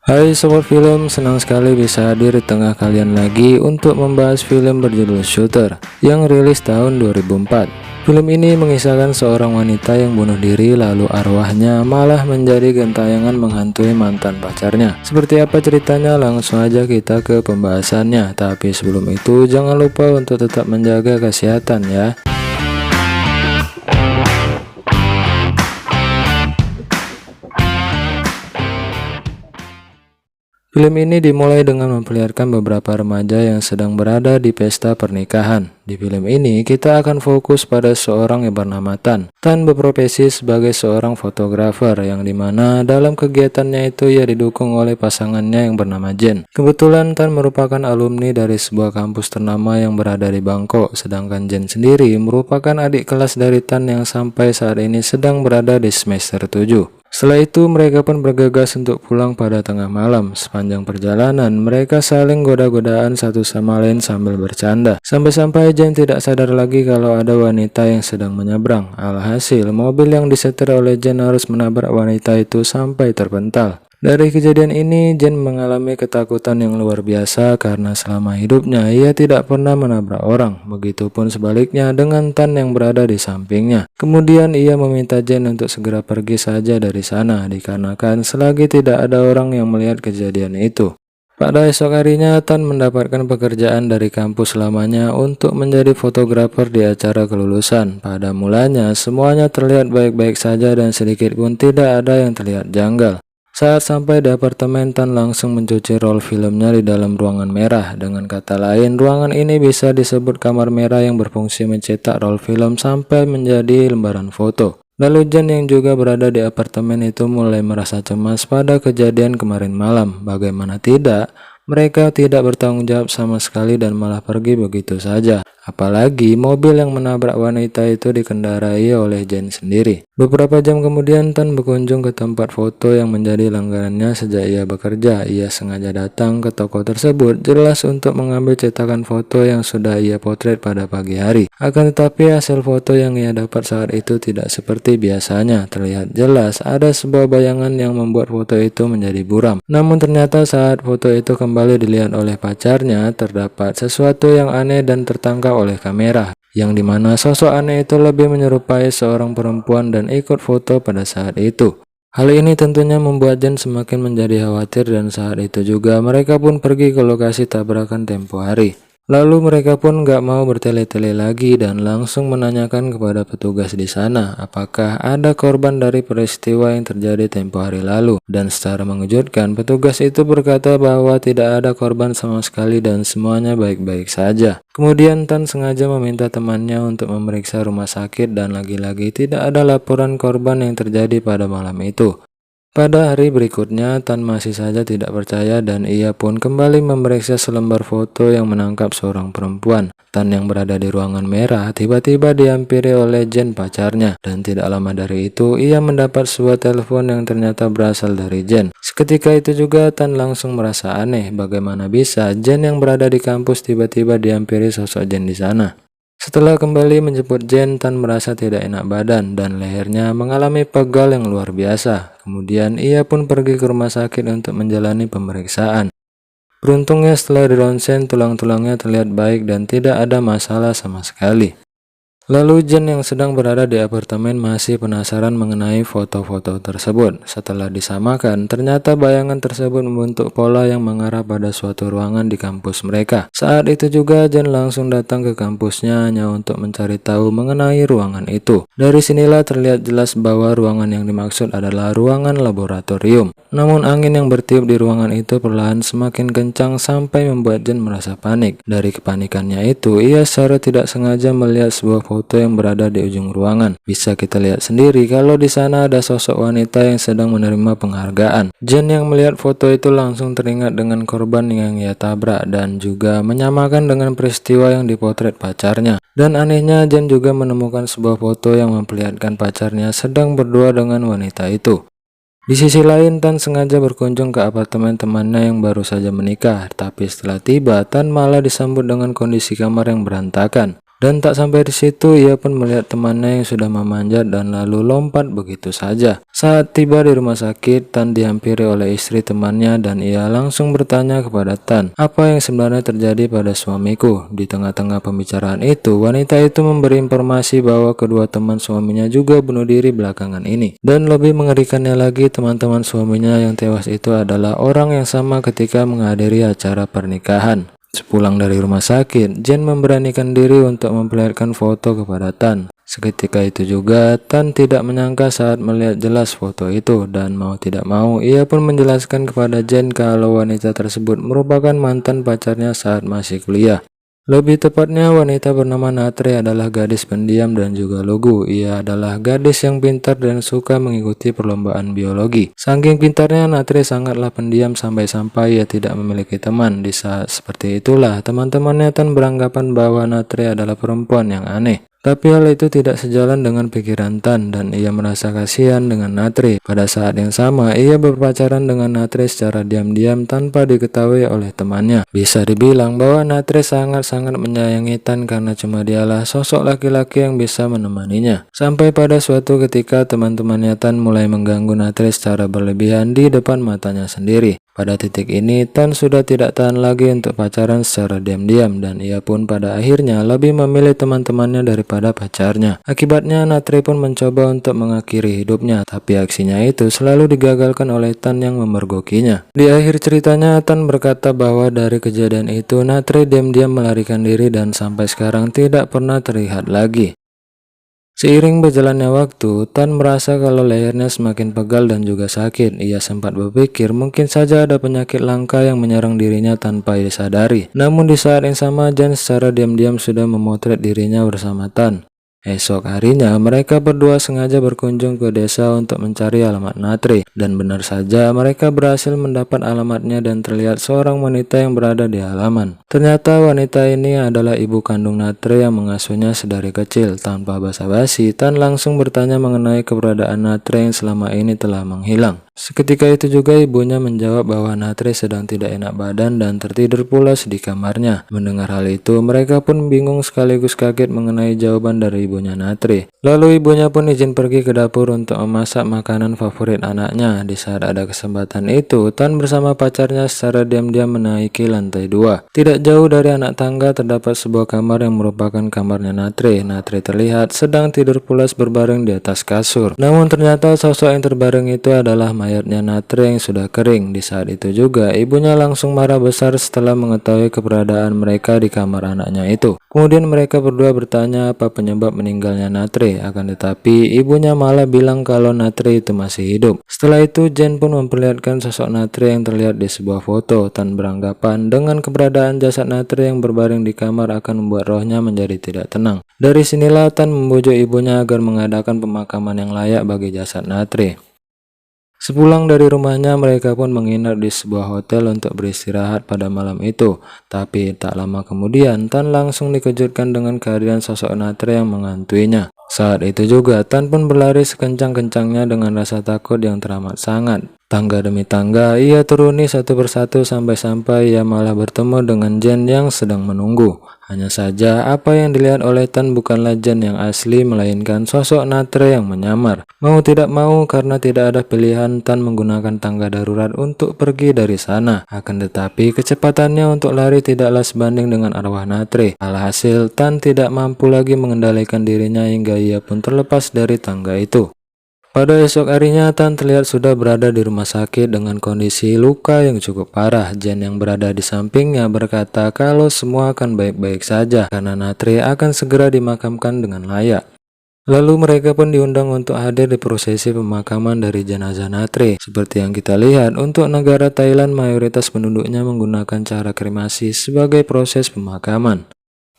Hai sobat film, senang sekali bisa hadir di tengah kalian lagi untuk membahas film berjudul Shooter yang rilis tahun 2004. Film ini mengisahkan seorang wanita yang bunuh diri lalu arwahnya malah menjadi gentayangan menghantui mantan pacarnya. Seperti apa ceritanya? Langsung aja kita ke pembahasannya. Tapi sebelum itu jangan lupa untuk tetap menjaga kesehatan ya. Film ini dimulai dengan memperlihatkan beberapa remaja yang sedang berada di pesta pernikahan. Di film ini, kita akan fokus pada seorang yang bernama Tan. Tan berprofesi sebagai seorang fotografer yang dimana dalam kegiatannya itu ia didukung oleh pasangannya yang bernama Jen. Kebetulan Tan merupakan alumni dari sebuah kampus ternama yang berada di Bangkok, sedangkan Jen sendiri merupakan adik kelas dari Tan yang sampai saat ini sedang berada di semester 7. Setelah itu mereka pun bergegas untuk pulang pada tengah malam. Sepanjang perjalanan mereka saling goda-godaan satu sama lain sambil bercanda. Sampai-sampai Jen tidak sadar lagi kalau ada wanita yang sedang menyeberang. Alhasil mobil yang disetir oleh Jen harus menabrak wanita itu sampai terpental. Dari kejadian ini, Jen mengalami ketakutan yang luar biasa karena selama hidupnya ia tidak pernah menabrak orang. Begitupun sebaliknya dengan Tan yang berada di sampingnya. Kemudian ia meminta Jen untuk segera pergi saja dari sana dikarenakan selagi tidak ada orang yang melihat kejadian itu. Pada esok harinya, Tan mendapatkan pekerjaan dari kampus lamanya untuk menjadi fotografer di acara kelulusan. Pada mulanya, semuanya terlihat baik-baik saja dan sedikit pun tidak ada yang terlihat janggal. Saat sampai di apartemen, Tan langsung mencuci roll filmnya di dalam ruangan merah. Dengan kata lain, ruangan ini bisa disebut kamar merah yang berfungsi mencetak roll film sampai menjadi lembaran foto. Lalu Jen yang juga berada di apartemen itu mulai merasa cemas pada kejadian kemarin malam. Bagaimana tidak, mereka tidak bertanggung jawab sama sekali dan malah pergi begitu saja. Apalagi mobil yang menabrak wanita itu dikendarai oleh Jen sendiri. Beberapa jam kemudian Tan berkunjung ke tempat foto yang menjadi langganannya sejak ia bekerja. Ia sengaja datang ke toko tersebut jelas untuk mengambil cetakan foto yang sudah ia potret pada pagi hari. Akan tetapi hasil foto yang ia dapat saat itu tidak seperti biasanya. Terlihat jelas ada sebuah bayangan yang membuat foto itu menjadi buram. Namun ternyata saat foto itu kembali dilihat oleh pacarnya, terdapat sesuatu yang aneh dan tertangkap oleh kamera, yang dimana sosok aneh itu lebih menyerupai seorang perempuan dan ikut foto pada saat itu. Hal ini tentunya membuat Jen semakin menjadi khawatir dan saat itu juga mereka pun pergi ke lokasi tabrakan tempo hari. Lalu mereka pun gak mau bertele-tele lagi dan langsung menanyakan kepada petugas di sana apakah ada korban dari peristiwa yang terjadi tempo hari lalu. Dan secara mengejutkan petugas itu berkata bahwa tidak ada korban sama sekali dan semuanya baik-baik saja. Kemudian Tan sengaja meminta temannya untuk memeriksa rumah sakit dan lagi-lagi tidak ada laporan korban yang terjadi pada malam itu. Pada hari berikutnya, Tan masih saja tidak percaya dan ia pun kembali memeriksa selembar foto yang menangkap seorang perempuan. Tan yang berada di ruangan merah tiba-tiba dihampiri oleh Jen pacarnya dan tidak lama dari itu ia mendapat sebuah telepon yang ternyata berasal dari Jen. Seketika itu juga Tan langsung merasa aneh bagaimana bisa Jen yang berada di kampus tiba-tiba dihampiri sosok Jen di sana. Setelah kembali menjemput Jen, Tan merasa tidak enak badan dan lehernya mengalami pegal yang luar biasa. Kemudian ia pun pergi ke rumah sakit untuk menjalani pemeriksaan. Beruntungnya setelah di ronsen tulang-tulangnya terlihat baik dan tidak ada masalah sama sekali. Lalu Jen yang sedang berada di apartemen masih penasaran mengenai foto-foto tersebut. Setelah disamakan, ternyata bayangan tersebut membentuk pola yang mengarah pada suatu ruangan di kampus mereka. Saat itu juga Jen langsung datang ke kampusnya hanya untuk mencari tahu mengenai ruangan itu. Dari sinilah terlihat jelas bahwa ruangan yang dimaksud adalah ruangan laboratorium. Namun angin yang bertiup di ruangan itu perlahan semakin kencang sampai membuat Jen merasa panik. Dari kepanikannya itu, ia secara tidak sengaja melihat sebuah foto yang berada di ujung ruangan. Bisa kita lihat sendiri kalau di sana ada sosok wanita yang sedang menerima penghargaan. Jen yang melihat foto itu langsung teringat dengan korban yang ia tabrak dan juga menyamakan dengan peristiwa yang dipotret pacarnya. Dan anehnya Jen juga menemukan sebuah foto yang memperlihatkan pacarnya sedang berdua dengan wanita itu. Di sisi lain, Tan sengaja berkunjung ke apartemen temannya yang baru saja menikah, tapi setelah tiba, Tan malah disambut dengan kondisi kamar yang berantakan. Dan tak sampai di situ, ia pun melihat temannya yang sudah memanjat dan lalu lompat begitu saja. Saat tiba di rumah sakit, Tan dihampiri oleh istri temannya dan ia langsung bertanya kepada Tan, apa yang sebenarnya terjadi pada suamiku. Di tengah-tengah pembicaraan itu, wanita itu memberi informasi bahwa kedua teman suaminya juga bunuh diri belakangan ini. Dan lebih mengerikannya lagi, teman-teman suaminya yang tewas itu adalah orang yang sama ketika menghadiri acara pernikahan. Sepulang dari rumah sakit, Jen memberanikan diri untuk memperlihatkan foto kepada Tan. Seketika itu juga, Tan tidak menyangka saat melihat jelas foto itu, dan mau tidak mau, ia pun menjelaskan kepada Jen kalau wanita tersebut merupakan mantan pacarnya saat masih kuliah. Lebih tepatnya, wanita bernama Natre adalah gadis pendiam dan juga lugu. Ia adalah gadis yang pintar dan suka mengikuti perlombaan biologi. Saking pintarnya, Natre sangatlah pendiam sampai-sampai ia tidak memiliki teman. Di saat seperti itulah, teman-temannya Tan beranggapan bahwa Natre adalah perempuan yang aneh. Tapi hal itu tidak sejalan dengan pikiran Tan dan ia merasa kasihan dengan Natre. Pada saat yang sama, ia berpacaran dengan Natre secara diam-diam tanpa diketahui oleh temannya. Bisa dibilang bahwa Natre sangat-sangat menyayangi Tan karena cuma dialah sosok laki-laki yang bisa menemaninya. Sampai pada suatu ketika teman-temannya Tan mulai mengganggu Natre secara berlebihan di depan matanya sendiri. Pada titik ini, Tan sudah tidak tahan lagi untuk pacaran secara diam-diam dan ia pun pada akhirnya lebih memilih teman-temannya daripada pacarnya. Akibatnya, Natre pun mencoba untuk mengakhiri hidupnya, tapi aksinya itu selalu digagalkan oleh Tan yang memergokinya. Di akhir ceritanya, Tan berkata bahwa dari kejadian itu, Natre diam-diam melarikan diri dan sampai sekarang tidak pernah terlihat lagi. Seiring berjalannya waktu, Tan merasa kalau lehernya semakin pegal dan juga sakit. Ia sempat berpikir mungkin saja ada penyakit langka yang menyerang dirinya tanpa disadari. Namun di saat yang sama, Jen secara diam-diam sudah memotret dirinya bersama Tan. Esok harinya, mereka berdua sengaja berkunjung ke desa untuk mencari alamat Natre. Dan benar saja, mereka berhasil mendapat alamatnya dan terlihat seorang wanita yang berada di halaman. Ternyata wanita ini adalah ibu kandung Natre yang mengasuhnya sedari kecil. Tanpa basa-basi, Tan langsung bertanya mengenai keberadaan Natre yang selama ini telah menghilang. Seketika itu juga ibunya menjawab bahwa Natre sedang tidak enak badan dan tertidur pulas di kamarnya. Mendengar hal itu, mereka pun bingung sekaligus kaget mengenai jawaban dari ibunya Natre. Lalu ibunya pun izin pergi ke dapur untuk memasak makanan favorit anaknya. Di saat ada kesempatan itu, Tan bersama pacarnya secara diam-diam menaiki lantai 2. Tidak jauh dari anak tangga terdapat sebuah kamar yang merupakan kamarnya Natre. Natre terlihat sedang tidur pulas berbaring di atas kasur. Namun ternyata sosok yang terbaring itu adalah mayatnya Natre yang sudah kering. Di saat itu juga, ibunya langsung marah besar setelah mengetahui keberadaan mereka di kamar anaknya itu. Kemudian mereka berdua bertanya apa penyebab meninggalnya Natre, akan tetapi ibunya malah bilang kalau Natre itu masih hidup. Setelah itu, Jen pun memperlihatkan sosok Natre yang terlihat di sebuah foto. Tan beranggapan dengan keberadaan jasad Natre yang berbaring di kamar akan membuat rohnya menjadi tidak tenang. Dari sinilah Tan membujuk ibunya agar mengadakan pemakaman yang layak bagi jasad Natre. Sepulang dari rumahnya, mereka pun menginap di sebuah hotel untuk beristirahat pada malam itu. Tapi tak lama kemudian, Tan langsung dikejutkan dengan kehadiran sosok Natre yang menghantuinya. Saat itu juga, Tan pun berlari sekencang-kencangnya dengan rasa takut yang teramat sangat. Tangga demi tangga, ia turuni satu persatu sampai-sampai ia malah bertemu dengan Jen yang sedang menunggu. Hanya saja, apa yang dilihat oleh Tan bukanlah Jen yang asli, melainkan sosok Natre yang menyamar. Mau tidak mau, karena tidak ada pilihan, Tan menggunakan tangga darurat untuk pergi dari sana. Akan tetapi, kecepatannya untuk lari tidaklah sebanding dengan arwah Natre. Alhasil, Tan tidak mampu lagi mengendalikan dirinya hingga ia pun terlepas dari tangga itu. Pada esok harinya, Tan terlihat sudah berada di rumah sakit dengan kondisi luka yang cukup parah. Jen yang berada di sampingnya berkata kalau semua akan baik-baik saja karena Natre akan segera dimakamkan dengan layak. Lalu mereka pun diundang untuk hadir di prosesi pemakaman dari jenazah Natre. Seperti yang kita lihat, untuk negara Thailand mayoritas penduduknya menggunakan cara kremasi sebagai proses pemakaman.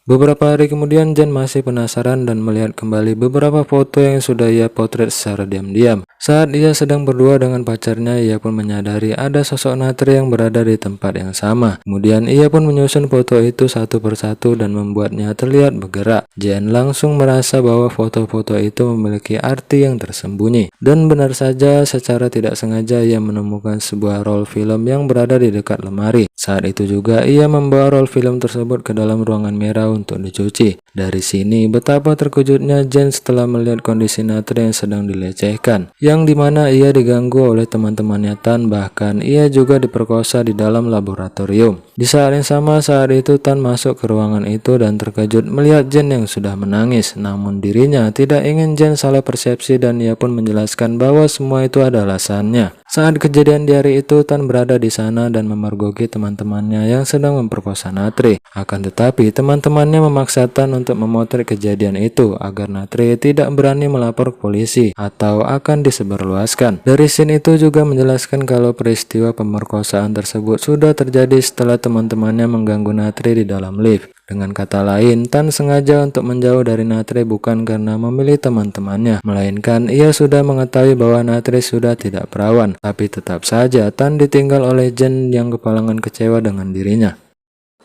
Beberapa hari kemudian, Jen masih penasaran dan melihat kembali beberapa foto yang sudah ia potret secara diam-diam. Saat ia sedang berdua dengan pacarnya, ia pun menyadari ada sosok Natre yang berada di tempat yang sama. Kemudian ia pun menyusun foto itu satu persatu dan membuatnya terlihat bergerak. Jen langsung merasa bahwa foto-foto itu memiliki arti yang tersembunyi. Dan benar saja, secara tidak sengaja ia menemukan sebuah roll film yang berada di dekat lemari. Saat itu juga ia membawa roll film tersebut ke dalam ruangan merah untuk dicuci. Dari sini betapa terkejutnya Jen setelah melihat kondisi Natri yang sedang dilecehkan, yang dimana ia diganggu oleh teman-temannya Tan, bahkan ia juga diperkosa di dalam laboratorium. Di saat yang sama, saat itu Tan masuk ke ruangan itu dan terkejut melihat Jen yang sudah menangis. Namun dirinya tidak ingin Jen salah persepsi dan ia pun menjelaskan bahwa semua itu ada alasannya. Saat kejadian di hari itu, Tan berada di sana dan memergoki teman-temannya yang sedang memperkosa Natri. Akan tetapi, teman-temannya memaksa Tan untuk memotret kejadian itu agar Natri tidak berani melapor ke polisi atau akan disebarluaskan. Dari scene itu juga menjelaskan kalau peristiwa pemerkosaan tersebut sudah terjadi setelah teman-temannya mengganggu Natri di dalam lift. Dengan kata lain, Tan sengaja untuk menjauh dari Natri bukan karena memilih teman-temannya, melainkan ia sudah mengetahui bahwa Natri sudah tidak perawan. Tapi tetap saja Tan ditinggal oleh Jen yang kepalangan kecewa dengan dirinya.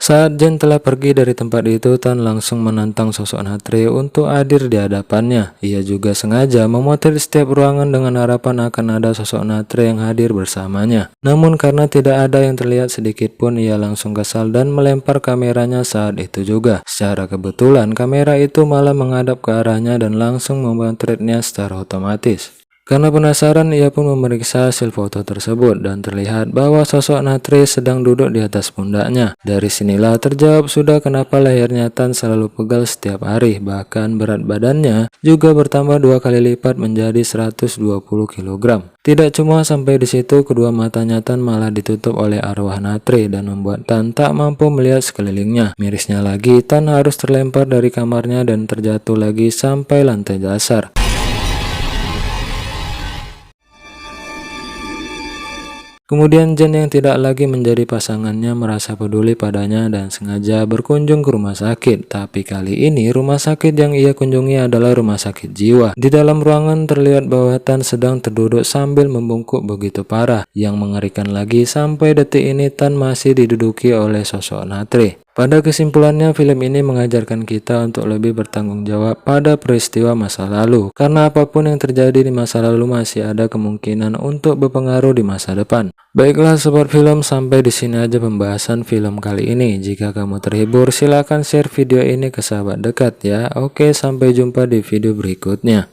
Saat Jen telah pergi dari tempat itu, Tan langsung menantang sosok Natri untuk hadir di hadapannya. Ia juga sengaja memotret setiap ruangan dengan harapan akan ada sosok Natri yang hadir bersamanya. Namun karena tidak ada yang terlihat sedikit pun, ia langsung kesal dan melempar kameranya saat itu juga. Secara kebetulan, kamera itu malah menghadap ke arahnya dan langsung memotretnya secara otomatis. Karena penasaran, ia pun memeriksa hasil foto tersebut dan terlihat bahwa sosok Natri sedang duduk di atas pundaknya. Dari sinilah terjawab sudah kenapa lehernya Tan selalu pegal setiap hari, bahkan berat badannya juga bertambah 2 kali lipat menjadi 120 kg. Tidak cuma sampai di situ, kedua matanya Tan malah ditutup oleh arwah Natri dan membuat Tan tak mampu melihat sekelilingnya. Mirisnya lagi, Tan harus terlempar dari kamarnya dan terjatuh lagi sampai lantai dasar. Kemudian Jen yang tidak lagi menjadi pasangannya merasa peduli padanya dan sengaja berkunjung ke rumah sakit. Tapi kali ini rumah sakit yang ia kunjungi adalah rumah sakit jiwa. Di dalam ruangan terlihat bahwa Tan sedang terduduk sambil membungkuk begitu parah. Yang mengerikan lagi, sampai detik ini Tan masih diduduki oleh sosok Natri. Pada kesimpulannya, film ini mengajarkan kita untuk lebih bertanggung jawab pada peristiwa masa lalu, karena apapun yang terjadi di masa lalu masih ada kemungkinan untuk berpengaruh di masa depan. Baiklah sobat film, sampai di sini aja pembahasan film kali ini. Jika kamu terhibur, silahkan share video ini ke sahabat dekat ya. Oke, sampai jumpa di video berikutnya.